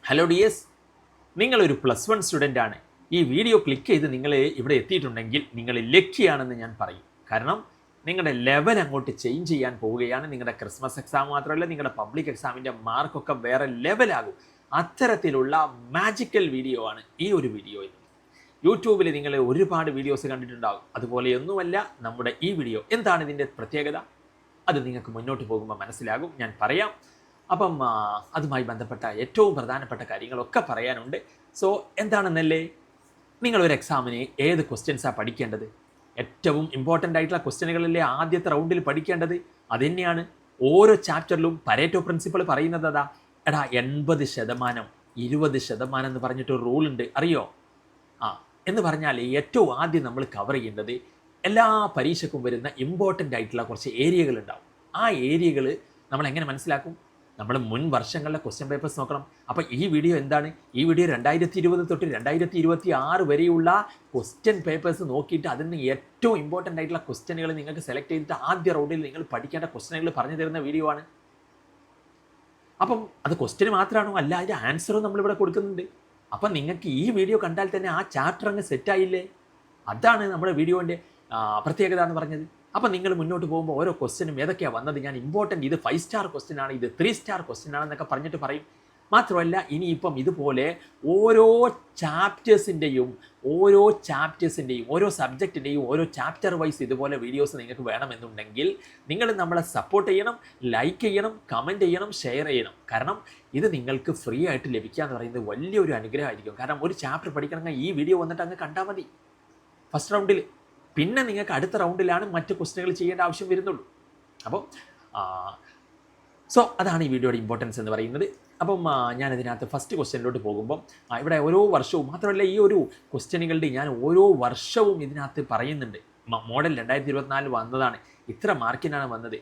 Hello dears, നിങ്ങളൊരു +1 student ആണ്. ഈ വീഡിയോ ക്ലിക്ക് ചെയ്ത് നിങ്ങൾ ഇവിടെ എത്തിയിട്ടുണ്ടെങ്കിൽ നിങ്ങൾ ലക്കിയാണെന്ന് ഞാൻ പറയും. കാരണം നിങ്ങളുടെ ലെവൽ അങ്ങോട്ട് ചേഞ്ച് ചെയ്യാൻ പോവുകയാണ്. നിങ്ങളുടെ ക്രിസ്മസ് എക്സാം മാത്രമല്ല, നിങ്ങളുടെ പബ്ലിക് എക്സാമിൻ്റെ മാർക്കൊക്കെ വേറെ ലെവലാകും. അത്തരത്തിലുള്ള മാജിക്കൽ വീഡിയോ ആണ് ഈ ഒരു വീഡിയോ. യൂട്യൂബിൽ നിങ്ങൾ ഒരുപാട് വീഡിയോസ് കണ്ടിട്ടുണ്ടാകും. അതുപോലെയൊന്നുമല്ല നമ്മുടെ ഈ വീഡിയോ. എന്താണ് ഇതിൻ്റെ പ്രത്യേകത? അത് നിങ്ങൾക്ക് മുന്നോട്ട് പോകുമ്പോൾ മനസ്സിലാകും. ഞാൻ പറയാം. അപ്പം അതുമായി ബന്ധപ്പെട്ട ഏറ്റവും പ്രധാനപ്പെട്ട കാര്യങ്ങളൊക്കെ പറയാനുണ്ട്. സോ എന്താണെന്നല്ലേ, നിങ്ങളൊരു എക്സാമിന് ഏത് ക്വസ്റ്റ്യൻസാണ് പഠിക്കേണ്ടത്? ഏറ്റവും ഇമ്പോർട്ടൻ്റ് ആയിട്ടുള്ള ക്വസ്റ്റ്യനുകളല്ലേ ആദ്യത്തെ റൗണ്ടിൽ പഠിക്കേണ്ടത്. അതുതന്നെയാണ് ഓരോ ചാപ്റ്ററിലും പരേറ്റോ പ്രിൻസിപ്പൾ പറയുന്നത്. അതാ എടാ 80% 20% എന്ന് പറഞ്ഞിട്ട് ഒരു റൂൾ ഉണ്ട്, അറിയോ? എന്ന് പറഞ്ഞാൽ ഏറ്റവും ആദ്യം നമ്മൾ കവർ ചെയ്യേണ്ടത് എല്ലാ പരീക്ഷയ്ക്കും വരുന്ന ഇമ്പോർട്ടൻ്റ് ആയിട്ടുള്ള കുറച്ച് ഏരിയകൾ ഉണ്ടാവും. ആ ഏരിയകൾ നമ്മൾ എങ്ങനെ മനസ്സിലാക്കും? നമ്മൾ മുൻ വർഷങ്ങളിലെ ക്വസ്റ്റ്യൻ പേപ്പേഴ്സ് നോക്കണം. അപ്പോൾ ഈ വീഡിയോ എന്താണ്? ഈ വീഡിയോ 2020 തൊട്ട് 2026 വരെയുള്ള ക്വസ്റ്റ്യൻ പേപ്പേഴ്സ് നോക്കിയിട്ട് അതിൽ നിന്ന് ഏറ്റവും ഇമ്പോർട്ടൻ്റ് ആയിട്ടുള്ള ക്വസ്റ്റ്യനുകൾ നിങ്ങൾക്ക് സെലക്ട് ചെയ്തിട്ട് ആദ്യ റൗണ്ടിൽ നിങ്ങൾ പഠിക്കേണ്ട ക്വസ്റ്റ്യനുകൾ പറഞ്ഞു തരുന്ന വീഡിയോ ആണ്. അപ്പം അത് ക്വസ്റ്റ്യൻ മാത്രമാണോ? അല്ല, അതിൻ്റെ ആൻസറും നമ്മളിവിടെ കൊടുക്കുന്നുണ്ട്. അപ്പം നിങ്ങൾക്ക് ഈ വീഡിയോ കണ്ടാൽ തന്നെ ആ ചാപ്റ്റർ അങ്ങ് സെറ്റായില്ലേ? അതാണ് നമ്മുടെ വീഡിയോൻ്റെ പ്രത്യേകത എന്ന് പറഞ്ഞത്. അപ്പം നിങ്ങൾ മുന്നോട്ട് പോകുമ്പോൾ ഓരോ ക്വസ്റ്റ്യനും ഏതൊക്കെയാണ് വന്നത്, ഞാൻ ഇമ്പോർട്ടൻ്റ് ഇത് 5 സ്റ്റാർ ക്വസ്റ്റ്യൻ ആണ്, ഇത് 3 സ്റ്റാർ ക്വസ്റ്റ്യൻ ആണെന്നൊക്കെ പറഞ്ഞിട്ട് പറയും. മാത്രമല്ല ഇനിയിപ്പം ഇതുപോലെ ഓരോ ചാപ്റ്റേഴ്സിൻ്റെയും ഓരോ സബ്ജക്റ്റിൻ്റെയും ഓരോ ചാപ്റ്റർ വൈസ് ഇതുപോലെ വീഡിയോസ് നിങ്ങൾക്ക് വേണമെന്നുണ്ടെങ്കിൽ നിങ്ങൾ നമ്മളെ സപ്പോർട്ട് ചെയ്യണം, ലൈക്ക് ചെയ്യണം, കമൻറ്റ് ചെയ്യണം, ഷെയർ ചെയ്യണം. കാരണം ഇത് നിങ്ങൾക്ക് ഫ്രീ ആയിട്ട് ലഭിക്കുക എന്ന് പറയുന്നത് വലിയൊരു അനുഗ്രഹമായിരിക്കും. കാരണം ഒരു ചാപ്റ്റർ പഠിക്കണമെങ്കിൽ ഈ വീഡിയോ വന്നിട്ട് അങ്ങ് കണ്ടാൽ മതി ഫസ്റ്റ് റൗണ്ടിൽ. പിന്നെ നിങ്ങൾക്ക് അടുത്ത റൗണ്ടിലാണ് മറ്റ് ക്വസ്റ്റ്യനുകൾ ചെയ്യേണ്ട ആവശ്യം വരുന്നുള്ളൂ. അപ്പം സോ അതാണ് ഈ വീഡിയോയുടെ ഇമ്പോർട്ടൻസ് എന്ന് പറയുന്നത്. അപ്പം ഞാനതിനകത്ത് ഫസ്റ്റ് ക്വസ്റ്റ്യനിലോട്ട് പോകുമ്പം ഇവിടെ ഓരോ വർഷവും മാത്രമല്ല, ഈ ഒരു ക്വസ്റ്റ്യനുകളുടെ ഞാൻ ഓരോ വർഷവും ഇതിനകത്ത് പറയുന്നുണ്ട്. മോഡൽ 2024 വന്നതാണ്, ഇത്ര മാർക്കിനാണ് വന്നത്.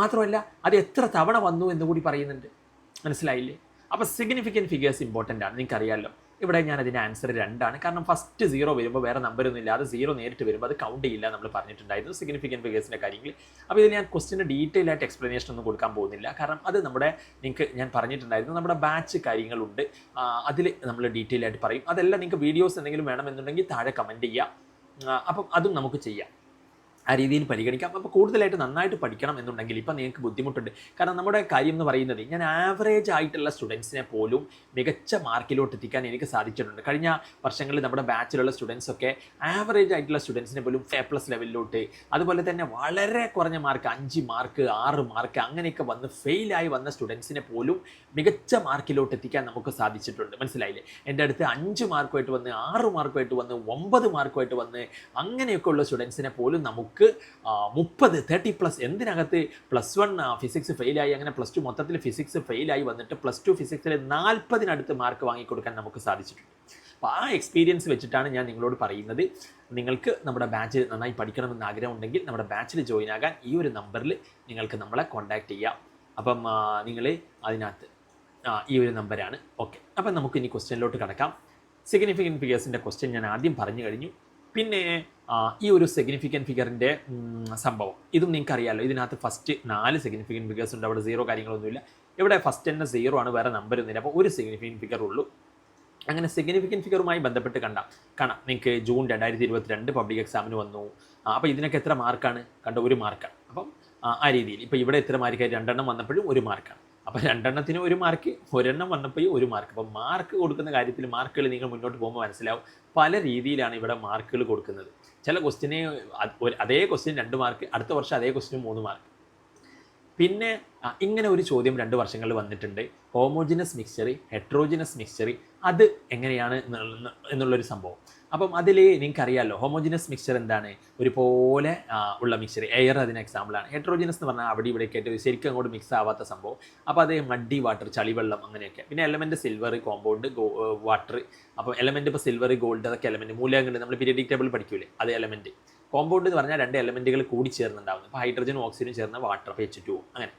മാത്രമല്ല അത് എത്ര തവണ വന്നു എന്ന് കൂടി പറയുന്നുണ്ട്. മനസ്സിലായില്ലേ? അപ്പോൾ സിഗ്നിഫിക്കൻറ്റ് ഫിഗേഴ്സ് ഇമ്പോർട്ടൻ്റ് ആണ്, നിങ്ങൾക്കറിയാമല്ലോ. ഇവിടെ ഞാൻ അതിൻ്റെ ആൻസർ 2 ആണ്. കാരണം ഫസ്റ്റ് 0 വരുമ്പോൾ വേറെ നമ്പരൊന്നും ഇല്ലാതെ 0 നേരിട്ട് വരുമ്പോൾ അത് കൗണ്ട് ചെയ്യില്ല, നമ്മൾ പറഞ്ഞിട്ടുണ്ടായിരുന്നു സിഗ്നിഫിക്കൻറ്റ് ഫിഗേഴ്സിൻ്റെ കാര്യങ്ങൾ. അപ്പോൾ ഇതിൽ ഞാൻ ക്വസ്റ്റിന് ഡീറ്റെയിൽ ആയിട്ട് എക്സ്പ്ലനേഷൻ ഒന്നും കൊടുക്കാൻ പോകുന്നില്ല. കാരണം അത് നിങ്ങൾക്ക് ഞാൻ പറഞ്ഞിട്ടുണ്ടായിരുന്നു, നമ്മുടെ ബാച്ച് കാര്യങ്ങളുണ്ട്, അതിൽ നമ്മൾ ഡീറ്റെയിൽ ആയിട്ട് പറയും. അതെല്ലാം നിങ്ങൾക്ക് വീഡിയോസ് എന്തെങ്കിലും വേണമെന്നുണ്ടെങ്കിൽ താഴെ കമൻറ്റ് ചെയ്യുക. അപ്പം അതും നമുക്ക് ചെയ്യാം, ആ രീതിയിൽ പരിഗണിക്കാം. അപ്പോൾ കൂടുതലായിട്ട് നന്നായിട്ട് പഠിക്കണം എന്നുണ്ടെങ്കിൽ ഇപ്പം നിങ്ങൾക്ക് ബുദ്ധിമുട്ടുണ്ട്. കാരണം നമ്മുടെ കാര്യം എന്ന് പറയുന്നത്, ഞാൻ ആവറേജ് ആയിട്ടുള്ള സ്റ്റുഡൻസിനെ പോലും മികച്ച മാർക്കിലോട്ട് എത്തിക്കാൻ എനിക്ക് സാധിച്ചിട്ടുണ്ട്. കഴിഞ്ഞ വർഷങ്ങളിൽ നമ്മുടെ ബാച്ചിലുള്ള സ്റ്റുഡൻസൊക്കെ ആവറേജ് ആയിട്ടുള്ള സ്റ്റുഡൻസിനെ പോലും A+ ലെവലിലോട്ട്, അതുപോലെ തന്നെ വളരെ കുറഞ്ഞ മാർക്ക് 5 മാർക്ക് 6 മാർക്ക് അങ്ങനെയൊക്കെ വന്ന് ഫെയിലായി വന്ന സ്റ്റുഡൻസിനെ പോലും മികച്ച മാർക്കിലോട്ട് എത്തിക്കാൻ നമുക്ക് സാധിച്ചിട്ടുണ്ട്. മനസ്സിലായില്ലേ? എൻ്റെ അടുത്ത് 5 മാർക്കുമായിട്ട് വന്ന് 6 മാർക്കുമായിട്ട് വന്ന് 9 മാർക്കുമായിട്ട് വന്ന് അങ്ങനെയൊക്കെ ഉള്ള സ്റ്റുഡൻസിനെ പോലും നമുക്ക് 30+ എന്തിനകത്ത് +1 ഫിസിക്സ് ഫെയിലായി, അങ്ങനെ +2 മൊത്തത്തിൽ ഫിസിക്സ് ഫെയിലായി വന്നിട്ട് +2 ഫിസിക്സിൽ 40-നടുത്ത് മാർക്ക് വാങ്ങിക്കൊടുക്കാൻ നമുക്ക് സാധിച്ചിട്ടുണ്ട്. അപ്പോൾ ആ എക്സ്പീരിയൻസ് വെച്ചിട്ടാണ് ഞാൻ നിങ്ങളോട് പറയുന്നത്. നിങ്ങൾക്ക് നമ്മുടെ ബാച്ച് നന്നായി പഠിക്കണമെന്ന് ആഗ്രഹമുണ്ടെങ്കിൽ നമ്മുടെ ബാച്ചിൽ ജോയിൻ ആകാൻ ഈ ഒരു നമ്പറിൽ നിങ്ങൾക്ക് നമ്മളെ കോൺടാക്റ്റ് ചെയ്യാം. അപ്പം നിങ്ങൾ അതിനകത്ത് ഈ ഒരു നമ്പറാണ്. ഓക്കെ, അപ്പം നമുക്ക് ഇനി ക്വസ്റ്റ്യനിലോട്ട് കിടക്കാം. സിഗ്നിഫിക്കൻറ്റ് ഫിഗേഴ്സിൻ്റെ ക്വസ്റ്റ്യൻ ഞാൻ ആദ്യം പറഞ്ഞു കഴിഞ്ഞു. പിന്നെ ഈ ഒരു സിഗ്നിഫിക്കൻറ്റ് ഫിഗറിൻ്റെ സംഭവം ഇതും നിങ്ങൾക്ക് അറിയാമല്ലോ. ഇതിനകത്ത് ഫസ്റ്റ് 4 സിഗ്നിഫിക്കൻറ്റ് ഫിഗേഴ്സ് ഉണ്ട്, അവിടെ 0 കാര്യങ്ങളൊന്നുമില്ല. ഇവിടെ ഫസ്റ്റ് തന്നെ 0 ആണ്, വേറെ നമ്പരൊന്നുമില്ല. അപ്പോൾ ഒരു സിഗ്നിഫിക്കൻറ്റ് ഫിഗർ ഉള്ളൂ. അങ്ങനെ സിഗ്നിഫിക്കൻറ്റ് ഫിഗറുമായി ബന്ധപ്പെട്ട് കാണാം. നിങ്ങൾക്ക് ജൂൺ 2022 പബ്ലിക് എക്സാമിന് വന്നു. അപ്പോൾ ഇതിനൊക്കെ എത്ര മാർക്കാണ്? കണ്ട, 1 മാർക്കാണ്. അപ്പം ആ രീതിയിൽ ഇപ്പോൾ ഇവിടെ എത്ര മാർക്കായി? 2 എണ്ണം വന്നപ്പോഴും 1 മാർക്കാണ്. അപ്പോൾ 2 എണ്ണത്തിന് 1 മാർക്ക്, 1 എണ്ണം വന്നപ്പോൾ 1 മാർക്ക്. അപ്പോൾ മാർക്ക് കൊടുക്കുന്ന കാര്യത്തിൽ മാർക്കുകൾ നിങ്ങൾ മുന്നോട്ട് പോകുമ്പോൾ മനസ്സിലാവും, പല രീതിയിലാണ് ഇവിടെ മാർക്കുകൾ കൊടുക്കുന്നത്. ചില ക്വസ്റ്റിന് അതേ ക്വസ്റ്റ്യൻ 2 മാർക്ക്, അടുത്ത വർഷം അതേ ക്വസ്റ്റിന് 3 മാർക്ക്. പിന്നെ ഇങ്ങനെ ഒരു ചോദ്യം 2 വർഷങ്ങളിൽ വന്നിട്ടുണ്ട്, ഹോമോജിനസ് മിക്സ്ചർ, ഹെട്രോജിനസ് മിക്സ്ചർ, അത് എങ്ങനെയാണ് എന്നുള്ളൊരു സംഭവം. അപ്പം അതിൽ നിങ്ങൾക്കറിയാമല്ലോ, ഹോമോജിനസ് മിക്സ്ചർ എന്താണ്? ഒരുപോലെ ഉള്ള മിക്സ്ചർ, എയർ അതിന് എക്സാമ്പിളാണ്. ഹെട്രോജിനസ് എന്ന് പറഞ്ഞാൽ അവിടെ ഇവിടെ ആയിട്ട് ശരിക്കും അങ്ങോട്ട് മിക്സ് ആവാത്ത സംഭവം. അപ്പോൾ അത് മഡി വാട്ടർ, ചളിവെള്ളം, അങ്ങനെയൊക്കെ. പിന്നെ എലമെൻറ്റ് സിൽവർ, കോമ്പൗണ്ട്, വാട്ടർ. അപ്പോൾ എലമെൻറ്റ് ഇപ്പോൾ സിൽവർ, ഗോൾഡ്, അതൊക്കെ എലമെൻറ്റ്. മൂലകങ്ങൾ നമ്മൾ പീരിയഡിക് ടേബിൾ പഠിക്കൂലേ, അത് എലമെൻറ്റ്. കോമ്പൗണ്ട് എന്ന് പറഞ്ഞാൽ 2 എലമെൻറ്റുകൾ കൂടി ചേർന്നുണ്ടാവുന്നത്. അപ്പോൾ ഹൈഡ്രജനും ഓക്സിജനും ചേർന്ന വാട്ടർ, H2O, അങ്ങനെ.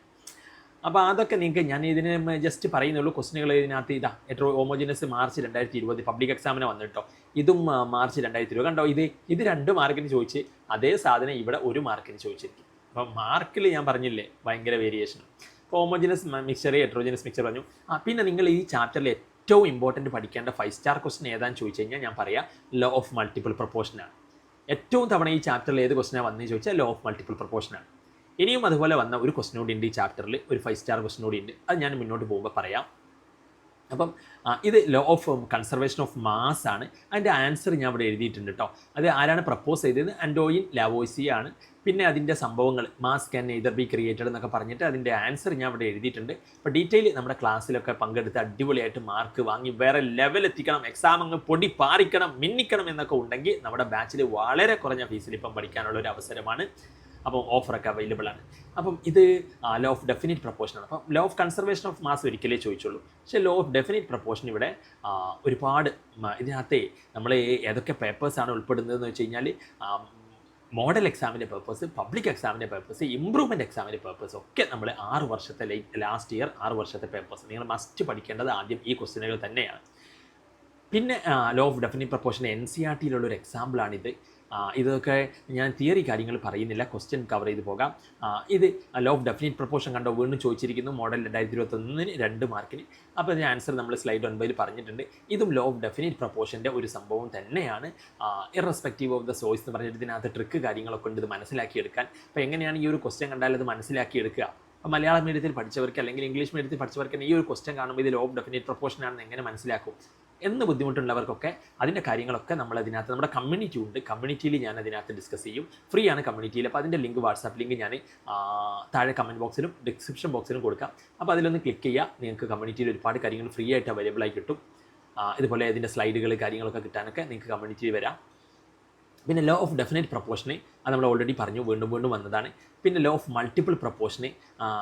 അപ്പോൾ അതൊക്കെ നിങ്ങൾക്ക് ഞാൻ ഇതിന് ജസ്റ്റ് പറയുന്നുള്ളൂ. ക്വസ്റ്റ്യനുകൾ ഇതിനകത്ത് ഇതാ, ഹോമോജിനസ് മാർച്ച് 2020 പബ്ലിക് എക്സാമിന് വന്നിട്ടോ. ഇതും മാർച്ച് 2020. കണ്ടോ, ഇത് 2 മാർക്കിന് ചോദിച്ച് അതേ സാധനം ഇവിടെ 1 മാർക്കിന് ചോദിച്ചിരിക്കും. അപ്പം മാർക്കിൽ ഞാൻ പറഞ്ഞില്ലേ ഭയങ്കര variation. Homogeneous mixture, heterogeneous mixture പറഞ്ഞു. പിന്നെ നിങ്ങൾ ഈ ചാപ്റ്ററിൽ ഏറ്റവും ഇമ്പോർട്ടൻറ്റ് പഠിക്കേണ്ട 5 സ്റ്റാർ ക്വസ്റ്റൻ ഏതാണെന്ന് ചോദിച്ചു കഴിഞ്ഞാൽ ഞാൻ പറയാം ലോ ഓഫ് മൾട്ടിപ്പിൾ പ്രൊപ്പോർഷനാണ്. ഏറ്റവും തവണ ഈ ചാപ്റ്ററിൽ ഏത് ക്വസ്റ്റനാണ് വന്നതെന്ന് ചോദിച്ചാൽ ലോ ഓഫ് മൾട്ടിപ്പിൾ പ്രൊപ്പോർഷനാണ്. ഇനിയും അതുപോലെ വന്ന ഒരു ക്വസ്റ്റൻ കൂടി ഉണ്ട് ഈ ചാപ്റ്ററിൽ, ഒരു 5 സ്റ്റാർ ക്വസ്റ്റൻ കൂടി ഉണ്ട്, അത് ഞാൻ മുന്നോട്ട് പോകുമ്പോൾ പറയാം. അപ്പം ഇത് law of conservation of mass ആണ്. അതിൻ്റെ ആൻസർ ഞാൻ ഇവിടെ എഴുതിയിട്ടുണ്ട് കേട്ടോ. അത് ആരാണ് പ്രപ്പോസ് ചെയ്തത്? ആൻറ്റോയിൻ ലാവോയിസിയ ആണ്. പിന്നെ അതിൻ്റെ സംഭവങ്ങൾ mass can neither be created എന്നൊക്കെ പറഞ്ഞിട്ട് അതിൻ്റെ ആൻസർ ഞാൻ ഇവിടെ എഴുതിയിട്ടുണ്ട്. അപ്പോൾ ഡീറ്റെയിൽ നമ്മുടെ ക്ലാസ്സിലൊക്കെ പങ്കെടുത്ത് അടിപൊളിയായിട്ട് മാർക്ക് വാങ്ങി വേറെ ലെവൽ എത്തിക്കണം, എക്സാം അങ്ങ് പൊടി പാറിക്കണം, മിന്നിക്കണം എന്നൊക്കെ ഉണ്ടെങ്കിൽ നമ്മുടെ ബാച്ചിൽ വളരെ കുറഞ്ഞ ഫീസിൽ ഇപ്പം പഠിക്കാനുള്ള ഒരു അവസരമാണ്. അപ്പം ഓഫറൊക്കെ അവൈലബിൾ ആണ്. അപ്പം ഇത് ലോ ഓഫ് ഡെഫിനിറ്റ് പ്രൊപ്പോർഷനാണ്. അപ്പം law of conservation of mass ഒരിക്കലേ ചോദിച്ചുള്ളൂ. പക്ഷേ ലോ ഓഫ് ഡെഫിനിറ്റ് പ്രൊപ്പോർഷൻ ഇവിടെ ഒരുപാട് ഇതിനകത്തെ നമ്മൾ ഏതൊക്കെ പേപ്പേഴ്സാണ് ഉൾപ്പെടുന്നതെന്ന് വെച്ച് കഴിഞ്ഞാൽ മോഡൽ എക്സാമിൻ്റെ പേപ്പേഴ്സ്, പബ്ലിക് എക്സാമിൻ്റെ പേപ്പേഴ്സ്, ഇമ്പ്രൂവ്മെൻറ്റ് എക്സാമിൻ്റെ പേപ്പേഴ്സ് ഒക്കെ നമ്മൾ 6 വർഷത്തെ ലാസ്റ്റ് ഇയർ 6 വർഷത്തെ പേപ്പേഴ്സ് നിങ്ങൾ മസ്റ്റ് പഠിക്കേണ്ടത് ആദ്യം ഈ ക്വസ്റ്റ്യനുകൾ തന്നെയാണ്. പിന്നെ ലോ ഓഫ് ഡെഫിനിറ്റ് പ്രൊപ്പോർഷൻ NCERT-യിലുള്ളൊരു എക്സാമ്പിളാണിത്. ഇതൊക്കെ ഞാൻ തിയറി കാര്യങ്ങൾ പറയുന്നില്ല, ക്വസ്റ്റ്യൻ കവർ ചെയ്ത് പോകാം. ഇത് ലോ ഓഫ് ഡെഫിനിറ്റ് പ്രൊപ്പോർഷൻ കണ്ടോ വീണ്ടും ചോദിച്ചിരിക്കുന്നു മോഡൽ 2021 2 മാർക്കിന്. അപ്പോൾ ഇതിന് ആൻസർ നമ്മൾ സ്ലൈഡ് 9 പറഞ്ഞിട്ടുണ്ട്. ഇതും ലോ ഓഫ് ഡെഫിനിറ്റ് പ്രൊപ്പോർഷൻ്റെ ഒരു സംഭവം തന്നെയാണ്. ഇറസ്പെക്റ്റീവ് ഓഫ് ദ സോഴ്സ് എന്ന് പറഞ്ഞിട്ട് ഇതിനകത്ത് ട്രിക്ക് കാര്യങ്ങളൊക്കെ ഉണ്ട് ഇത് മനസ്സിലാക്കിയെടുക്കാൻ. അപ്പോൾ എങ്ങനെയാണ് ഈ ഒരു ക്വസ്റ്റ്യൻ കണ്ടാൽ അത് മനസ്സിലാക്കിയെടുക്കുക? അപ്പോൾ മലയാളം മീഡിയത്തിൽ പഠിച്ചവർക്ക് അല്ലെങ്കിൽ ഇംഗ്ലീഷ് മീഡിയത്തിൽ പഠിച്ചവർക്ക് ഈ ഒരു ക്വസ്റ്റ്യൻ കാണുമ്പോൾ ഇത് ലോ ഓഫ് ഡെഫിനിറ്റ് പ്രൊപ്പോർഷൻ ആണെന്ന് എങ്ങനെ മനസ്സിലാക്കും എന്ന് ബുദ്ധിമുട്ടുള്ളവർക്കൊക്കെ അതിൻ്റെ കാര്യങ്ങളൊക്കെ നമ്മൾ അതിനകത്ത് നമ്മുടെ കമ്മ്യൂണിറ്റി ഉണ്ട്, കമ്മ്യൂണിറ്റിയിൽ ഞാൻ അതിനകത്ത് ഡിസ്കസ് ചെയ്യും. ഫ്രീ ആണ് കമ്മ്യൂണിറ്റിയിൽ. അപ്പോൾ അതിൻ്റെ ലിങ്ക് വാട്സാപ്പ് ലിങ്ക് ഞാൻ താഴെ കമൻറ്റ് ബോക്സിലും ഡിസ്ക്രിപ്ഷൻ ബോക്സിലും കൊടുക്കാം. അപ്പോൾ അതിലൊന്ന് ക്ലിക്ക് ചെയ്യുക, നിങ്ങൾക്ക് കമ്മ്യൂണിറ്റിയിൽ ഒരുപാട് കാര്യങ്ങൾ ഫ്രീ ആയിട്ട് അവൈലബിൾ ആയി കിട്ടും. ഇതുപോലെ ഇതിൻ്റെ സ്ലൈഡുകൾ കാര്യങ്ങളൊക്കെ കിട്ടാനൊക്കെ നിങ്ങൾക്ക് കമ്മ്യൂണിറ്റിയിൽ വരാം. പിന്നെ ലോ ഓഫ് ഡെഫിനിറ്റ് പ്രൊപ്പോർഷന് അത് നമ്മൾ ഓൾറെഡി പറഞ്ഞു, വീണ്ടും വീണ്ടും വന്നതാണ്. പിന്നെ ലോ ഓഫ് മൾട്ടിപ്പിൾ പ്രൊപ്പോർഷന്,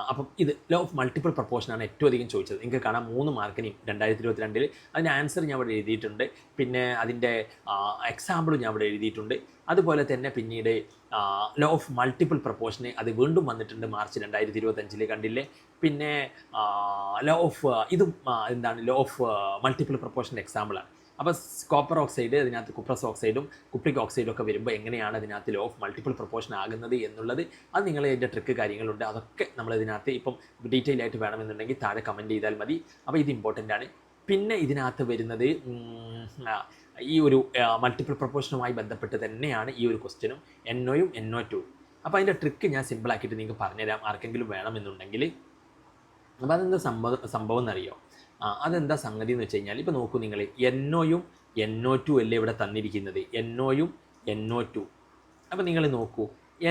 അപ്പം ഇത് ലോ ഓഫ് മൾട്ടിപ്പിൾ പ്രൊപ്പോർഷനാണ് ഏറ്റവും അധികം ചോദിച്ചത്. നിങ്ങൾക്ക് കാണാം 3 മാർക്കിനും 2022 അതിൻ്റെ ആൻസർ ഞാൻ ഇവിടെ എഴുതിയിട്ടുണ്ട്. പിന്നെ അതിൻ്റെ എക്സാമ്പിളും ഞാൻ ഇവിടെ എഴുതിയിട്ടുണ്ട്. അതുപോലെ തന്നെ പിന്നീട് ലോ ഓഫ് മൾട്ടിപ്പിൾ പ്രൊപ്പോർഷന് അത് വീണ്ടും വന്നിട്ടുണ്ട് മാർച്ച് 2025 കണ്ടില്ലേ. പിന്നെ ലോ ഓഫ് ഇതും എന്താണ് ലോ ഓഫ് മൾട്ടിപ്പിൾ പ്രൊപ്പോർഷൻ്റെ എക്സാമ്പിളാണ്. അപ്പോൾ കോപ്പർ ഓക്സൈഡ് അതിനകത്ത് കുപ്രസ് ഓക്സൈഡും കുപ്രിക് ഓക്സൈഡും ഒക്കെ വരുമ്പോൾ എങ്ങനെയാണ് അതിനകത്ത് ലോ ഓഫ് മൾട്ടിപ്പിൾ പ്രൊപ്പോർഷൻ ആകുന്നത് എന്നുള്ളത് അത് നിങ്ങൾ അതിൻ്റെ ട്രിക്ക് കാര്യങ്ങളുണ്ട്, അതൊക്കെ നമ്മളിതിനകത്ത് ഇപ്പം ഡീറ്റെയിൽ ആയിട്ട് വേണമെന്നുണ്ടെങ്കിൽ താഴെ കമൻറ്റ് ചെയ്താൽ മതി. അപ്പോൾ ഇത് ഇമ്പോർട്ടൻ്റ് ആണ്. പിന്നെ ഇതിനകത്ത് വരുന്നത് ഈ ഒരു മൾട്ടിപ്പിൾ പ്രൊപ്പോർഷനുമായി ബന്ധപ്പെട്ട് തന്നെയാണ് ഈ ഒരു ക്വസ്റ്റ്യനും NOയും NO2. അപ്പോൾ അതിൻ്റെ ട്രിക്ക് ഞാൻ സിമ്പിളാക്കിയിട്ട് നിങ്ങൾക്ക് പറഞ്ഞുതരാം ആർക്കെങ്കിലും വേണമെന്നുണ്ടെങ്കിൽ. അപ്പോൾ അതെന്താ സംഭവം എന്നറിയോ? അതെന്താ സംഗതി എന്ന് വെച്ച് കഴിഞ്ഞാൽ ഇപ്പോൾ നോക്കൂ നിങ്ങൾ, NOയും NO2 അല്ലേ ഇവിടെ തന്നിരിക്കുന്നത്, NOയും NO2. അപ്പോൾ നിങ്ങൾ നോക്കൂ,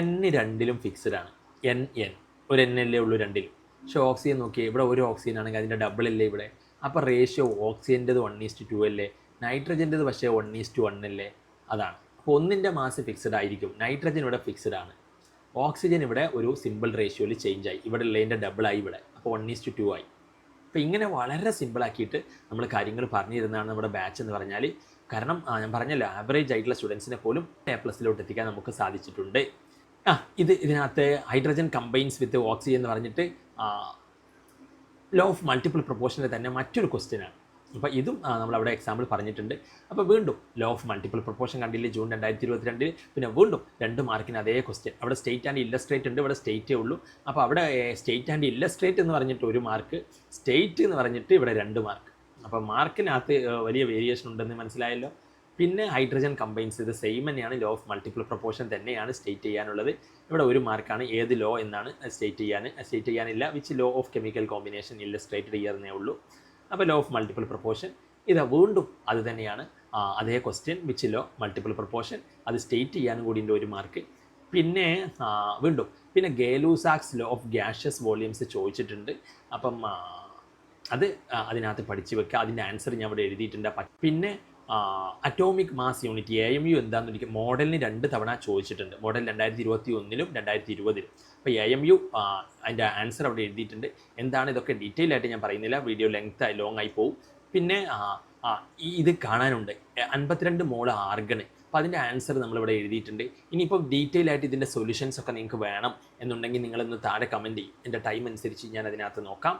N രണ്ടിലും ഫിക്സ്ഡ് ആണ്, NN ഒരു N അല്ലേ ഉള്ളൂ രണ്ടിലും. പക്ഷേ ഓക്സിജൻ നോക്കിയേ, ഇവിടെ ഒരു ഓക്സിജൻ ആണെങ്കിൽ അതിൻ്റെ ഡബിൾ അല്ലേ ഇവിടെ. അപ്പോൾ റേഷ്യോ ഓക്സിജൻ്റെത് 1:2 അല്ലേ, നൈട്രജൻ്റെത് പക്ഷേ 1:1 അല്ലേ. അതാണ്. അപ്പോൾ ഒന്നിൻ്റെ മാസ് ഫിക്സ്ഡ് ആയിരിക്കും, നൈട്രജൻ ഇവിടെ ഫിക്സ്ഡ് ആണ്, ഓക്സിജൻ ഇവിടെ ഒരു സിമ്പിൾ റേഷ്യോയിൽ ചേഞ്ച് ആയി, ഇവിടെ ഉള്ളതിൻ്റെ ഡബിളായി ഇവിടെ, അപ്പോൾ 1:2 ആയി. അപ്പോൾ ഇങ്ങനെ വളരെ സിമ്പിളാക്കിയിട്ട് നമ്മൾ കാര്യങ്ങൾ പറഞ്ഞു തരുന്നതാണ് നമ്മുടെ ബാച്ച് എന്ന് പറഞ്ഞാൽ. കാരണം ഞാൻ പറഞ്ഞല്ലോ ആവറേജ് ആയിട്ടുള്ള സ്റ്റുഡൻസിനെ പോലും A+ എത്തിക്കാൻ നമുക്ക് സാധിച്ചിട്ടുണ്ട്. ഇതിനകത്ത് ഹൈഡ്രജൻ കമ്പൈൻസ് വിത്ത് ഓക്സിജൻ എന്ന് പറഞ്ഞിട്ട് ലോ ഓഫ് മൾട്ടിപ്പിൾ പ്രൊപ്പോർഷൻ്റെ തന്നെ മറ്റൊരു ക്വസ്റ്റ്യനാണ്. അപ്പോൾ ഇതും നമ്മളവിടെ എക്സാമ്പിൾ പറഞ്ഞിട്ടുണ്ട്. അപ്പോൾ വീണ്ടും ലോ ഓഫ് മൾട്ടിപ്പിൾ പ്രൊപ്പോർഷൻ കണ്ടില്ലേ ജൂൺ 2022. പിന്നെ വീണ്ടും 2 മാർക്കിന് അതേ ക്വസ്റ്റ്യൻ. അവിടെ സ്റ്റേറ്റ് ആൻഡ് ഇല്ലസ്ട്രേറ്റ് ഉണ്ട്, ഇവിടെ സ്റ്റേറ്റേ ഉള്ളൂ. അപ്പോൾ അവിടെ സ്റ്റേറ്റ് ആൻഡ് ഇല്ലസ്ട്രേറ്റ് എന്ന് പറഞ്ഞിട്ട് 1 മാർക്ക്, സ്റ്റേറ്റ് എന്ന് പറഞ്ഞിട്ട് ഇവിടെ 2 മാർക്ക്. അപ്പോൾ മാർക്കിനകത്ത് വലിയ വേരിയേഷൻ ഉണ്ടെന്ന് മനസ്സിലായല്ലോ. പിന്നെ ഹൈഡ്രജൻ കമ്പൈൻസ് ഇത് സെയിം തന്നെയാണ്, ലോ ഓഫ് മൾട്ടിപ്പിൾ പ്രൊപ്പോർഷൻ തന്നെയാണ് സ്റ്റേറ്റ് ചെയ്യാനുള്ളത്. ഇവിടെ 1 മാർക്കാണ്, ഏത് ലോ എന്നാണ് സ്റ്റേറ്റ് ചെയ്യാനില്ല. Which law of chemical combination Illustrated ചെയ്യുന്നേ ഉള്ളൂ. അപ്പോൾ ലോ ഓഫ് മൾട്ടിപ്പിൾ പ്രൊപ്പോർഷൻ ഇത് വീണ്ടും അത് തന്നെയാണ്, അതേ question which law multiple proportion അത് സ്റ്റേറ്റ് ചെയ്യാനും കൂടി 1 മാർക്ക്. പിന്നെ വീണ്ടും പിന്നെ ഗേ-ലൂസാക്സ് ലോ ഓഫ് ഗ്യാഷ്യസ് വോളിയംസ് ചോദിച്ചിട്ടുണ്ട്. അപ്പം അത് അതിനകത്ത് പഠിച്ചു വെക്കുക. അതിൻ്റെ ആൻസർ ഞാൻ ഇവിടെ എഴുതിയിട്ടുണ്ട്. പിന്നെ അറ്റോമിക് മാസ് യൂണിറ്റ് AMU എന്താണെന്ന് എനിക്ക് മോഡലിന് 2 തവണ ചോദിച്ചിട്ടുണ്ട്, മോഡൽ 2021 2020. അപ്പോൾ AMU അതിൻ്റെ ആൻസർ അവിടെ എഴുതിയിട്ടുണ്ട്. എന്താണ് ഇതൊക്കെ ഡീറ്റെയിൽ ആയിട്ട് ഞാൻ പറയുന്നില്ല, വീഡിയോ ലോങ് ആയി പോകും. പിന്നെ ഇത് കാണാനുണ്ട് 52 മോൾ ആർഗൺ. അപ്പോൾ അതിൻ്റെ ആൻസർ നമ്മളിവിടെ എഴുതിയിട്ടുണ്ട്. ഇനിയിപ്പോൾ ഡീറ്റെയിൽ ആയിട്ട് ഇതിൻ്റെ സൊല്യൂഷൻസ് ഒക്കെ നിങ്ങൾക്ക് വേണം എന്നുണ്ടെങ്കിൽ നിങ്ങളൊന്ന് താഴെ കമൻറ്റ് ചെയ്യും, എൻ്റെ ടൈം അനുസരിച്ച് ഞാൻ അതിനകത്ത് നോക്കാം.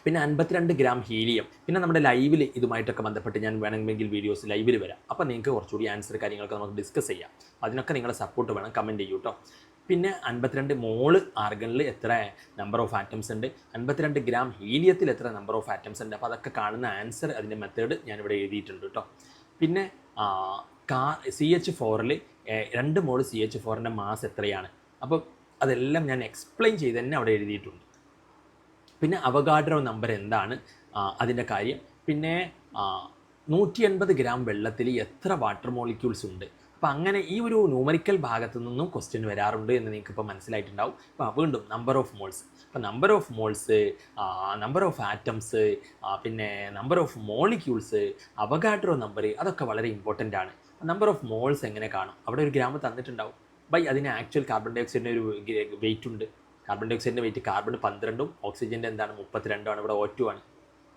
പിന്നെ 52 ഗ്രാം ഹീലിയം. പിന്നെ നമ്മുടെ ലൈവിൽ ഇതുമായിട്ടൊക്കെ ബന്ധപ്പെട്ട് ഞാൻ വേണമെങ്കിൽ വീഡിയോസ് ലൈവിൽ വരാം. അപ്പോൾ നിങ്ങൾക്ക് കുറച്ചുകൂടി ആൻസർ കാര്യങ്ങളൊക്കെ നമുക്ക് ഡിസ്കസ് ചെയ്യാം. അതിനൊക്കെ നിങ്ങളുടെ സപ്പോർട്ട് വേണം, കമൻറ്റ് ചെയ്യൂ കേട്ടോ. പിന്നെ 52 മോള് ആർഗണിൽ എത്ര നമ്പർ ഓഫ് ആറ്റംസ് ഉണ്ട്, 52 ഗ്രാം ഹീലിയത്തിൽ എത്ര നമ്പർ ഓഫ് ആറ്റംസ് ഉണ്ട്. അപ്പോൾ അതൊക്കെ കാണുന്ന ആൻസർ, അതിൻ്റെ മെത്തേഡ് ഞാനിവിടെ എഴുതിയിട്ടുണ്ട് കേട്ടോ. പിന്നെ CH4-ൽ 2 മോള് CH4-ൻ്റെ മാസ് എത്രയാണ്, അപ്പോൾ അതെല്ലാം ഞാൻ എക്സ്പ്ലെയിൻ ചെയ്ത് തന്നെ അവിടെ എഴുതിയിട്ടുണ്ട്. പിന്നെ അവഗാഡ്രോ നമ്പർ എന്താണ് അതിൻ്റെ കാര്യം. പിന്നെ 180 ഗ്രാം വെള്ളത്തിൽ എത്ര വാട്ടർ മോളിക്യൂൾസ് ഉണ്ട്. അപ്പോൾ അങ്ങനെ ഈ ഒരു ന്യൂമറിക്കൽ ഭാഗത്തു നിന്നും ക്വസ്റ്റ്യൻ വരാറുണ്ട് എന്ന് നിങ്ങൾക്ക് ഇപ്പോൾ മനസ്സിലായിട്ടുണ്ടാവും. അപ്പോൾ വീണ്ടും നമ്പർ ഓഫ് മോൾസ്, അപ്പോൾ number of moles, number of atoms, പിന്നെ number of molecules, Avogadro number, അതൊക്കെ വളരെ ഇമ്പോർട്ടൻ്റ് ആണ്. നമ്പർ ഓഫ് മോൾസ് എങ്ങനെ കാണും, അവിടെ ഒരു ഗ്രാം തന്നിട്ടുണ്ടാവും. ബൈ അതിന് ആക്ച്വൽ കാർബൺ ഡൈ ഓക്സൈഡിൻ്റെ ഒരു വെയിറ്റ് ഉണ്ട്. കാർബൺ ഡൈ ഓക്സൈഡിൻ്റെ വെയിറ്റ് കാർബൺ 12ഉം ഓക്സിജൻ്റെ എന്താണ് 32 ആണ്. ഇവിടെ O2 ആണ്.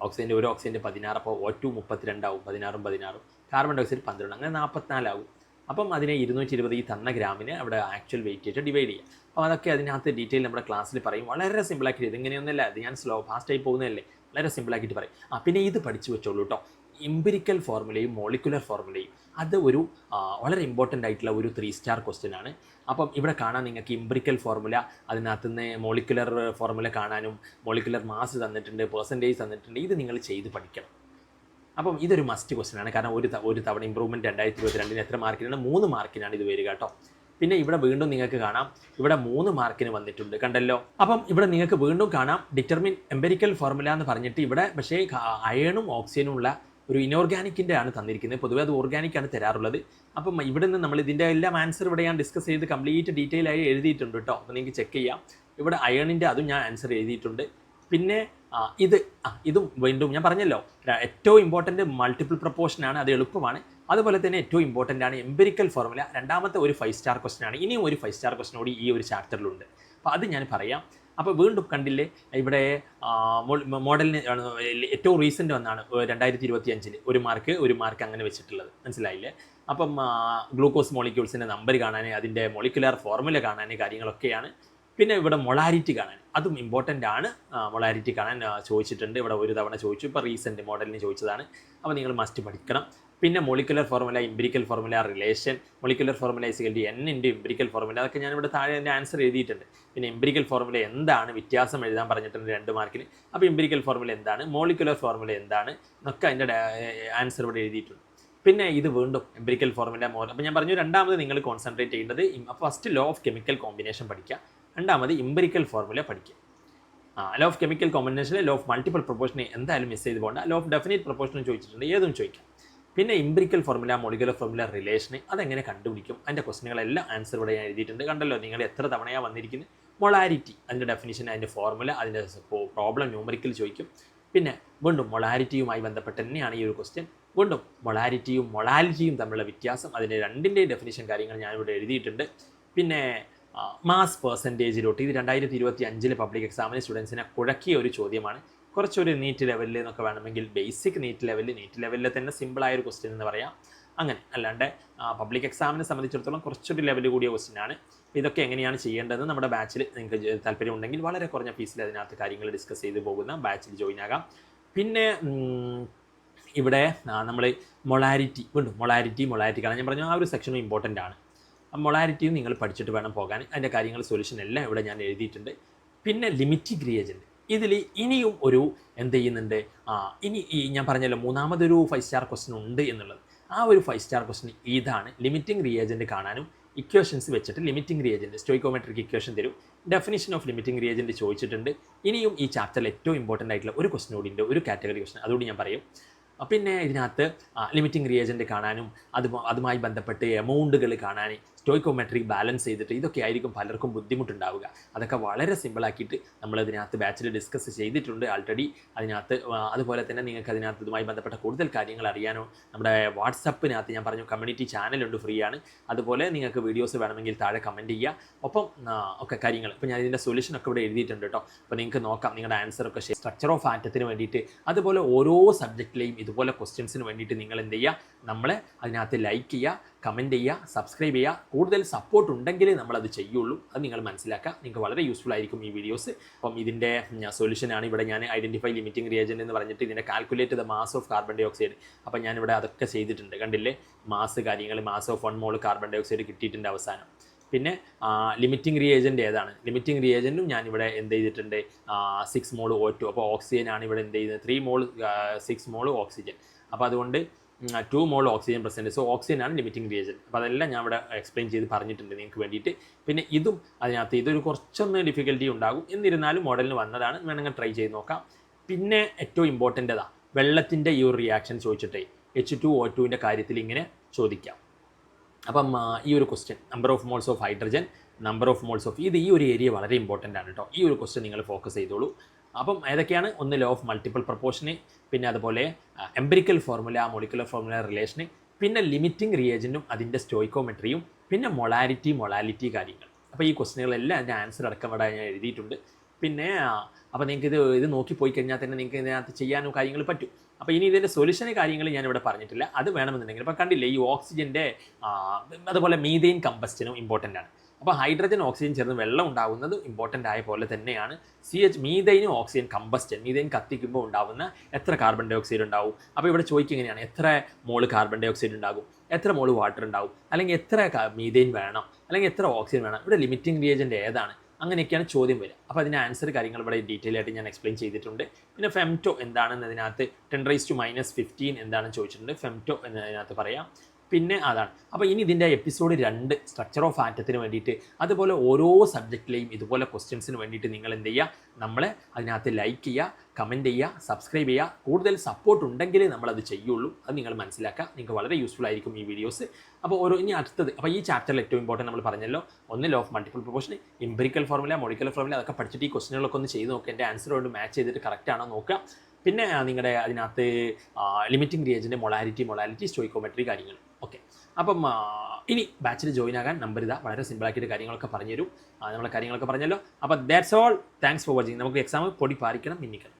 ഓക്സിജൻ്റെ ഒരു ഓക്സിജൻ്റെ 16, അപ്പോൾ O2 32 ആവും. 16 കാർബൺ ഡൈ ഓക്സൈഡ് 12, അങ്ങനെ 44 ആവും. അപ്പം അതിനെ 220 ഈ തന്ന ഗ്രാമിനെ അവിടെ ആക്ച്വൽ വെയിറ്റ് ആയിട്ട് ഡിവൈഡ് ചെയ്യുക. അപ്പോൾ അതൊക്കെ അതിനകത്ത് ഡീറ്റെയിൽ നമ്മുടെ ക്ലാസ്സിൽ പറയും. വളരെ സിമ്പിളാക്കിയിട്ട്, ഇതിങ്ങനെയൊന്നുമല്ല, ഇത് ഞാൻ ഫാസ്റ്റായി പോകുന്നതല്ലേ, വളരെ സിമ്പിളാക്കിയിട്ട് പറയും. പിന്നെ ഇത് പഠിച്ചു വെച്ചോളൂ കേട്ടോ. എംപിരിക്കൽ ഫോർമുലയും മോളിക്കുലർ ഫോർമുലയും അത് ഒരു വളരെ ഇമ്പോർട്ടൻ്റ് ആയിട്ടുള്ള ഒരു 3 സ്റ്റാർ ക്വസ്റ്റ്യൻ ആണ്. അപ്പം ഇവിടെ കാണാൻ നിങ്ങൾക്ക് എംപിരിക്കൽ ഫോർമുല, അതിനകത്ത് നിന്ന് മോളിക്കുലർ ഫോർമുല കാണാനും, മോളിക്കുലർ മാസ് തന്നിട്ടുണ്ട്, പെർസെൻറ്റേജ് തന്നിട്ടുണ്ട്. ഇത് നിങ്ങൾ ചെയ്ത് പഠിക്കണം. അപ്പം ഇതൊരു മസ്റ്റ് ക്വസ്റ്റ്യൻ ആണ്. കാരണം ഒരു തവണ ഇമ്പ്രൂവ്മെൻറ്റ് 2022 എത്ര മാർക്കിനാണ്? 3 മാർക്കിനാണ് ഇത് വരിക കേട്ടോ. പിന്നെ ഇവിടെ വീണ്ടും നിങ്ങൾക്ക് കാണാം, ഇവിടെ 3 മാർക്കിന് വന്നിട്ടുണ്ട്, കണ്ടല്ലോ. അപ്പം ഇവിടെ നിങ്ങൾക്ക് വീണ്ടും കാണാം ഡിറ്റർമിൻ എംപിരിക്കൽ ഫോർമുല എന്ന് പറഞ്ഞിട്ട് ഇവിടെ പക്ഷേ അയണും ഓക്സിജനും ഉള്ള ഒരു ഇനോർഗാനിക്കിൻ്റെ ആണ് തന്നിരിക്കുന്നത്. പൊതുവെ അത് ഓർഗാനിക്കാണ് തരാറുള്ളത്. അപ്പം ഇവിടെ നിന്ന് നമ്മൾ ഇതിൻ്റെ എല്ലാം ആൻസർ ഇവിടെ ഞാൻ ഡിസ്കസ് ചെയ്ത് കംപ്ലീറ്റ് ഡീറ്റെയിൽ ആയി എഴുതിയിട്ടുണ്ട് കേട്ടോ. അപ്പോൾ നിങ്ങൾക്ക് ചെക്ക് ചെയ്യാം. ഇവിടെ അയണിൻ്റെ അതും ഞാൻ ആൻസർ എഴുതിയിട്ടുണ്ട്. പിന്നെ ഇതും വീണ്ടും ഞാൻ പറഞ്ഞല്ലോ, ഏറ്റവും ഇമ്പോർട്ടൻ്റ് മൾട്ടിപ്പിൾ പ്രൊപ്പോർഷനാണ്, അത് എളുപ്പമാണ്. അതുപോലെ തന്നെ ഏറ്റവും ഇമ്പോർട്ടൻ്റ് ആണ് എംപിരിക്കൽ ഫോർമുല. രണ്ടാമത്തെ ഒരു 5 സ്റ്റാർ ക്വസ്റ്റൻ ആണ്. ഇനിയും ഒരു 5 സ്റ്റാർ ക്വസ്റ്റൻ കൂടി ഈ ഒരു ചാപ്റ്ററിലുണ്ട്. അപ്പോൾ അത് ഞാൻ പറയാം. അപ്പോൾ വീണ്ടും കണ്ടില്ലേ, ഇവിടെ മോഡലിന് ഏറ്റവും റീസെൻ്റ് ഒന്നാണ് 2025 ഒരു മാർക്ക് അങ്ങനെ വെച്ചിട്ടുള്ളത്, മനസ്സിലായില്ലേ. അപ്പം ഗ്ലൂക്കോസ് മോളിക്യൂൾസിൻ്റെ നമ്പർ കാണാൻ, അതിൻ്റെ മോളിക്കുലർ ഫോർമുല കാണാൻ, കാര്യങ്ങളൊക്കെയാണ്. പിന്നെ ഇവിടെ മൊളാരിറ്റി കാണാൻ, അതും ഇമ്പോർട്ടൻ്റ് ആണ്. മൊളാരിറ്റി കാണാൻ ചോദിച്ചിട്ടുണ്ട്, ഇവിടെ ഒരു തവണ ചോദിച്ചു, ഇപ്പോൾ റീസെൻറ്റ് മോഡലിന് ചോദിച്ചതാണ്. അപ്പോൾ നിങ്ങൾ മസ്റ്റ് പഠിക്കണം. പിന്നെ molecular formula, empirical formula, relation, molecular formula N × empirical formula, അതൊക്കെ ഞാനിവിടെ താഴെ എൻ്റെ ആൻസർ എഴുതിയിട്ടുണ്ട്. പിന്നെ എംപിരിക്കൽ ഫോർമുല എന്താണ്, വ്യത്യാസം എഴുതാൻ പറഞ്ഞിട്ടുണ്ട് 2 മാർക്കിന്. അപ്പോൾ എംപിരിക്കൽ ഫോർമുല എന്താണ്, മോളിക്കുലർ ഫോർമുല എന്താണ് എന്നൊക്കെ അതിൻ്റെ ആൻസർ ഇവിടെ എഴുതിയിട്ടുണ്ട്. പിന്നെ ഇത് വീണ്ടും എംപിരിക്കൽ ഫോർമുല അപ്പോൾ ഞാൻ പറഞ്ഞു, രണ്ടാമത് നിങ്ങൾ കോൺസെൻട്രേറ്റ് ചെയ്യേണ്ടത് first law of chemical combination പഠിക്കുക, രണ്ടാമത് എംപിരിക്കൽ ഫോർമുല പഠിക്കുക. ലോ ഓഫ് കെമിക്കൽ കോമ്പിനേഷനിൽ ലോ ഓഫ് മൾട്ടിപ്പിൾ പ്രൊപ്പോർഷനെ എന്തായാലും മിസ് ചെയ്ത് പോകണ്ട. ലോ ഓഫ് ഡെഫിനിറ്റ് പ്രൊപ്പോർഷനും ചോദിച്ചിട്ടുണ്ട്, ഏതും ചോദിക്കാം. പിന്നെ empirical formula, molecular formula, relation, അതെങ്ങനെ കണ്ടുപിടിക്കും, അതിൻ്റെ ക്വസ്റ്റനുകളെല്ലാം ആൻസർ ഇവിടെ ഞാൻ എഴുതിയിട്ടുണ്ട്. കണ്ടല്ലോ നിങ്ങൾ എത്ര തവണയാണ് വന്നിരിക്കുന്നത്. മൊളാരിറ്റി, അതിൻ്റെ ഡെഫിനിഷൻ, അതിൻ്റെ ഫോർമുല, അതിൻ്റെ പ്രോബ്ലം ന്യൂമറിക്കൽ ചോദിക്കും. പിന്നെ വീണ്ടും മൊളാരിറ്റിയുമായി ബന്ധപ്പെട്ട് തന്നെയാണ് ഈ ഒരു ക്വസ്റ്റ്യൻ. വീണ്ടും മൊളാരിറ്റിയും മൊളാലിറ്റിയും തമ്മിലുള്ള വ്യത്യാസം, അതിൻ്റെ രണ്ടിൻ്റെയും ഡെഫിനിഷൻ കാര്യങ്ങൾ ഞാനിവിടെ എഴുതിയിട്ടുണ്ട്. പിന്നെ മാസ് പെർസെൻറ്റേജിലോട്ട്, ഇത് 2025 പബ്ലിക് എക്സാമിന് സ്റ്റുഡൻസിനെ കുഴക്കിയ ഒരു ചോദ്യമാണ്. കുറച്ചൊരു നീറ്റ് ലെവലിൽ എന്നൊക്കെ വേണമെങ്കിൽ, ബേസിക് നീറ്റ് ലെവലിൽ തന്നെ സിമ്പിളായൊരു ക്വസ്റ്റ്യൻ എന്ന് പറയാം. അങ്ങനെ അല്ലാണ്ട് പബ്ലിക് എക്സാമിനെ സംബന്ധിച്ചിടത്തോളം കുറച്ചൊരു ലെവൽ കൂടിയ ക്വസ്റ്റ്യൻ ആണ്. ഇതൊക്കെ എങ്ങനെയാണ് ചെയ്യേണ്ടതെന്ന് നമ്മുടെ ബാച്ചിൽ നിങ്ങൾക്ക് താല്പര്യമുണ്ടെങ്കിൽ വളരെ കുറഞ്ഞ ഫീസിൽ അതിനകത്ത് കാര്യങ്ങൾ ഡിസ്കസ് ചെയ്ത് പോകുന്ന ബാച്ചിൽ ജോയിൻ ആകാം. പിന്നെ ഇവിടെ നമ്മൾ മൊളാരിറ്റി കാരണം ഞാൻ പറഞ്ഞു, ആ ഒരു സെക്ഷനും ഇമ്പോർട്ടൻ്റ് ആണ്. മൊളാരിറ്റിയും നിങ്ങൾ പഠിച്ചിട്ട് വേണം പോകാൻ. അതിൻ്റെ കാര്യങ്ങൾ സൊല്യൂഷൻ എല്ലാം ഇവിടെ ഞാൻ എഴുതിയിട്ടുണ്ട്. പിന്നെ ലിമിറ്റിംഗ് റിയേജൻറ്റ്, ഇതിൽ ഇനിയും ഒരു എന്ത് ചെയ്യുന്നുണ്ട്, ഇനി ഞാൻ പറഞ്ഞല്ലോ മൂന്നാമതൊരു 5 സ്റ്റാർ ക്വസ്റ്റൻ ഉണ്ട് എന്നുള്ളത്. ആ ഒരു 5 സ്റ്റാർ ക്വസ്റ്റൻ ഇതാണ്. ലിമിറ്റിംഗ് റിയേജൻറ്റ് കാണാനും ഇക്വേഷൻസ് വെച്ചിട്ട് ലിമിറ്റിംഗ് റിയേജൻറ്റ് സ്റ്റോയിക്കോമെട്രിക് ഇക്വേഷൻ തരും. ഡെഫിനിഷൻ ഓഫ് ലിമിറ്റിംഗ് റിയേജൻറ്റ് ചോദിച്ചിട്ടുണ്ട്. ഇനിയും ഈ ചാപ്റ്ററിൽ ഏറ്റവും ഇമ്പോർട്ടൻ്റ് ആയിട്ടുള്ള ഒരു ക്വസ്റ്റൻ കൂടി ഉണ്ട്, ഒരു കാറ്റഗറി ക്വസ്റ്റൻ, അതുകൂടി ഞാൻ പറയും. പിന്നെ ഇതിനകത്ത് ലിമിറ്റിംഗ് റിയേജൻറ്റ് കാണാനും അതുമായി ബന്ധപ്പെട്ട് എമൗണ്ടുകൾ കാണാൻ സ്റ്റോയിക്കോമെട്രിക് ബാലൻസ് ചെയ്തിട്ട്, ഇതൊക്കെ ആയിരിക്കും പലർക്കും ബുദ്ധിമുട്ടുണ്ടാവുക. അതൊക്കെ വളരെ സിമ്പിളാക്കിയിട്ട് നമ്മളിതിനകത്ത് ബാച്ചിൽ ഡിസ്കസ് ചെയ്തിട്ടുണ്ട് ആൾറെഡി അതിനകത്ത്. അതുപോലെ തന്നെ നിങ്ങൾക്ക് അതിനകത്ത് ഇതുമായി ബന്ധപ്പെട്ട കൂടുതൽ കാര്യങ്ങൾ അറിയാനോ നമ്മുടെ വാട്സപ്പിനകത്ത് ഞാൻ പറഞ്ഞു കമ്മ്യൂണിറ്റി ചാനലുണ്ട്, ഫ്രീ ആണ്. അതുപോലെ നിങ്ങൾക്ക് വീഡിയോസ് വേണമെങ്കിൽ താഴെ കമൻറ്റ് ചെയ്യുക. ഒപ്പം ഒക്കെ കാര്യങ്ങൾ ഇപ്പോൾ ഞാൻ ഇതിൻ്റെ സൊല്യൂഷനൊക്കെ ഇവിടെ എഴുതിയിട്ടുണ്ട് കേട്ടോ. അപ്പോൾ നിങ്ങൾക്ക് നോക്കാം, നിങ്ങളുടെ ആൻസറൊക്കെ സ്ട്രക്ചർ ഓഫ് ആറ്റത്തിന് വേണ്ടിയിട്ട്, അതുപോലെ ഓരോ സബ്ജക്റ്റിലെയും ഇതുപോലെ ക്വസ്റ്റ്യൻസിന് വേണ്ടിയിട്ട് നിങ്ങൾ എന്ത് ചെയ്യുക, നമ്മളെ അതിനകത്ത് ലൈക്ക് ചെയ്യുക, കമൻറ്റ് ചെയ്യുക, സബ്സ്ക്രൈബ് ചെയ്യുക. കൂടുതൽ സപ്പോർട്ട് ഉണ്ടെങ്കിൽ നമ്മളത് ചെയ്യുള്ളൂ, അത് നിങ്ങൾ മനസ്സിലാക്കുക. നിങ്ങൾക്ക് വളരെ യൂസ്ഫുൾ ആയിരിക്കും ഈ വീഡിയോസ്. അപ്പം ഇതിൻ്റെ സൊല്യൂഷനാണ് ഇവിടെ ഞാൻ ഐഡൻറ്റിഫൈ ലിമിറ്റിംഗ് റിയേജൻറ്റ് എന്ന് പറഞ്ഞിട്ട് ഇതിൻ്റെ calculate the mass of carbon dioxide. അപ്പം ഞാനിവിടെ അതൊക്കെ ചെയ്തിട്ടുണ്ട്, കണ്ടില്ലേ, മാസ് കാര്യങ്ങൾ, mass of 1 mole carbon dioxide കിട്ടിയിട്ടുണ്ട് അവസാനം. പിന്നെ ലിമിറ്റിംഗ് റിയേജൻ്റ് ഏതാണ്, ലിമിറ്റിംഗ് റിയേജൻറ്റും ഞാനിവിടെ എന്ത് ചെയ്തിട്ടുണ്ട് 6 മോൾ O2. അപ്പോൾ ഓക്സിജൻ ആണ് ഇവിടെ എന്ത് ചെയ്യുന്നത് 3 മോൾ 6 മോൾ ഓക്സിജൻ. അപ്പോൾ അതുകൊണ്ട് 2 മോൾ ഓക്സിജൻ പ്രസൻറ്റ്. സോ ഓക്സിജൻ ആണ് ലിമിറ്റിംഗ് റിയേജൻ. അപ്പോൾ അതെല്ലാം ഞാൻ ഇവിടെ എക്സ്പ്ലെയിൻ ചെയ്ത് പറഞ്ഞിട്ടുണ്ട് നിങ്ങൾക്ക് വേണ്ടിയിട്ട്. പിന്നെ ഇതും അതിനകത്ത് ഇതൊരു കുറച്ചൊന്ന് ഡിഫിക്കൽറ്റി ഉണ്ടാകും, എന്നിരുന്നാലും മോഡലിന് വന്നതാണ്, വേണമെങ്കിൽ ട്രൈ ചെയ്ത് നോക്കാം. പിന്നെ ഏറ്റവും ഇമ്പോർട്ടൻ്റ് വെള്ളത്തിൻ്റെ ഈ ഒരു റിയാക്ഷൻ ചോദിച്ചിട്ടേ H2O2ൻ്റെ കാര്യത്തിൽ ഇങ്ങനെ ചോദിക്കാം. അപ്പം ഈ ഒരു question number of moles of hydrogen, number of moles of ഈ ഒരു ഏരിയ വളരെ ഇമ്പോർട്ടൻ്റ് ആണ് കേട്ടോ. ഈ ഒരു ക്വസ്റ്റ്യൻ നിങ്ങൾ ഫോക്കസ് ചെയ്തോളൂ. അപ്പം ഏതൊക്കെയാണ്, ഒന്ന് ലോ ഓഫ് മൾട്ടിപ്പിൾ പ്രപ്പോർഷന്, പിന്നെ അതുപോലെ എംപിരിക്കൽ ഫോർമുല, മൊളിക്കുലർ ഫോർമുല റിലേഷന്, പിന്നെ ലിമിറ്റിംഗ് റിയേജൻറ്റും അതിൻ്റെ സ്റ്റോയിക്കോമെട്രിയും, പിന്നെ മൊളാലിറ്റി കാര്യങ്ങൾ. അപ്പോൾ ഈ ക്വസ്റ്റ്യനുകളെല്ലാം അതിൻ്റെ ആൻസർ അടക്കം ഇവിടെ ഞാൻ എഴുതിയിട്ടുണ്ട്. പിന്നെ അപ്പോൾ നിങ്ങൾക്ക് ഇത് നോക്കി പോയി കഴിഞ്ഞാൽ തന്നെ നിങ്ങൾക്ക് ഇതിനകത്ത് ചെയ്യാനും കാര്യങ്ങൾ പറ്റും. അപ്പോൾ ഇനി ഇതിൻ്റെ സൊല്യൂഷന് കാര്യങ്ങൾ ഞാനിവിടെ പറഞ്ഞിട്ടില്ല, അത് വേണമെന്നുണ്ടെങ്കിൽ ഇപ്പോൾ കണ്ടില്ലേ ഈ ഓക്സിജൻ്റെ അതുപോലെ മീഥെയിൻ കമ്പസ്റ്റനും ഇമ്പോർട്ടൻ്റ് ആണ്. അപ്പോൾ ഹൈഡ്രജൻ ഓക്സിജൻ ചേർന്ന് വെള്ളം ഉണ്ടാകുന്നത് ഇമ്പോർട്ടൻ്റ് ആയ പോലെ തന്നെയാണ് മീഥെയിനും ഓക്സിജൻ കമ്പസ്റ്റൻ, മീഥെയിൻ കത്തിക്കുമ്പോൾ ഉണ്ടാകുന്ന എത്ര കാർബൺ ഡൈ ഓക്സൈഡ് ഉണ്ടാവും. അപ്പോൾ ഇവിടെ ചോദിക്കുക എങ്ങനെയാണ്, എത്ര മോള് കാർബൺ ഡൈ ഓക്സൈഡ് ഉണ്ടാകും, എത്ര മോള് വാട്ടർ ഉണ്ടാവും, അല്ലെങ്കിൽ എത്ര മീഥെയിൻ വേണം, അല്ലെങ്കിൽ എത്ര ഓക്സിജൻ വേണം, ഇവിടെ ലിമിറ്റിംഗ് റിയേജൻ്റ് ഏതാണ്, അങ്ങനെയൊക്കെയാണ് ചോദ്യം വരിക. അപ്പോൾ അതിൻ്റെ ആൻസർ കാര്യങ്ങൾ ഇവിടെ ഡീറ്റെയിൽ ആയിട്ട് ഞാൻ എക്സ്പ്ലെയിൻ ചെയ്തിട്ടുണ്ട്. പിന്നെ ഫെംറ്റോ എന്താണെന്നതിനകത്ത് 10⁻⁻15 എന്താണെന്ന് ചോദിച്ചിട്ടുണ്ട്, ഫെംറ്റോ എന്നതിനകത്ത് പറയാം. പിന്നെ അതാണ്. അപ്പോൾ ഇനി ഇതിൻ്റെ എപ്പിസോഡ് 2 സ്ട്രക്ചർ ഓഫ് ആറ്റത്തിന് വേണ്ടിയിട്ട്, അതുപോലെ ഓരോ സബ്ജക്റ്റിലെയും ഇതുപോലെ ക്വസ്റ്റ്യൻസിന് വേണ്ടിയിട്ട് നിങ്ങൾ എന്ത് ചെയ്യുക, നമ്മളെ അതിനകത്ത് ലൈക്ക് ചെയ്യുക, കമൻറ്റ് ചെയ്യുക, സബ്സ്ക്രൈബ് ചെയ്യുക. കൂടുതൽ സപ്പോർട്ട് ഉണ്ടെങ്കിലേ നമ്മളത് ചെയ്യുള്ളൂ, അത് നിങ്ങൾ മനസ്സിലാക്കുക. നിങ്ങൾക്ക് വളരെ യൂസ്ഫുൾ ആയിരിക്കും ഈ വീഡിയോസ്. അപ്പോൾ ഇനി അടുത്തത്, അപ്പോൾ ഈ ചാപ്റ്ററിൽ ഏറ്റവും ഇമ്പോർട്ടൻറ്റ് നമ്മൾ പറഞ്ഞല്ലോ, ഒന്ന് law of multiple proportion, empirical formula, molecular formula, അതൊക്കെ പഠിച്ചിട്ട് ഈ ക്വസ്റ്റ്യനുകളൊക്കെ ഒന്ന് ചെയ്ത് നോക്കുക, എൻ്റെ ആൻസറോട് മാച്ച് ചെയ്തിട്ട് കറക്റ്റ് ആണോ നോക്കുക. പിന്നെ നിങ്ങളുടെ അതിനകത്ത് ലിമിറ്റിംഗ് റിയേജൻ്റെ മൊളാലിറ്റി സ്റ്റോയിക്കോമെട്രി കാര്യങ്ങൾ. ഓക്കെ, അപ്പം ഇനി ബാച്ചിൽ ജോയിൻ ആകാൻ നമ്പർ വളരെ സിമ്പിളാക്കിയിട്ട് കാര്യങ്ങളൊക്കെ പറഞ്ഞു തരും. നമ്മളെ കാര്യങ്ങളൊക്കെ പറഞ്ഞല്ലോ. അപ്പോൾ that's all. Thanks for watching. നമുക്ക് എക്സാം പൊടി പാലിക്കണം, മിന്നിക്കണം.